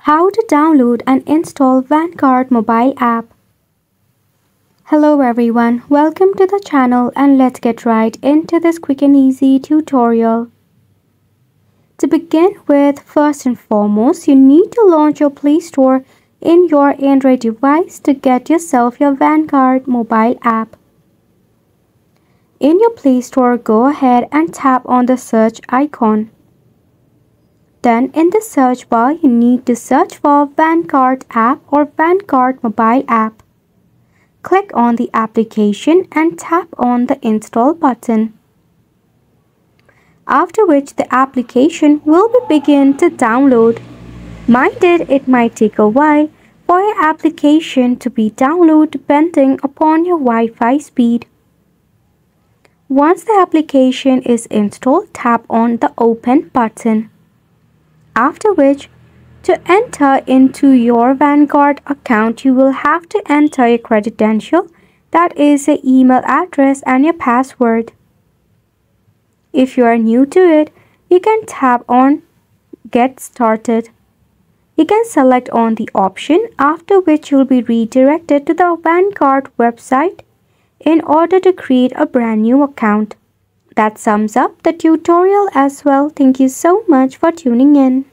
How to download and install Vanguard mobile app. Hello everyone, welcome to the channel and let's get right into this quick and easy tutorial. To begin with, first and foremost, you need to launch your Play Store in your Android device to get yourself your Vanguard mobile app. In your Play Store, go ahead and tap on the search icon. Then in the search bar, you need to search for Vanguard app or Vanguard mobile app. Click on the application and tap on the install button. After which the application will begin to download. Minded, it might take a while for your application to be downloaded depending upon your Wi-Fi speed. Once the application is installed, tap on the open button. After which, to enter into your Vanguard account, you will have to enter your credential, that is your email address and your password. If you are new to it, you can tap on Get Started. You can select on the option, after which you will be redirected to the Vanguard website in order to create a brand new account. That sums up the tutorial as well. Thank you so much for tuning in.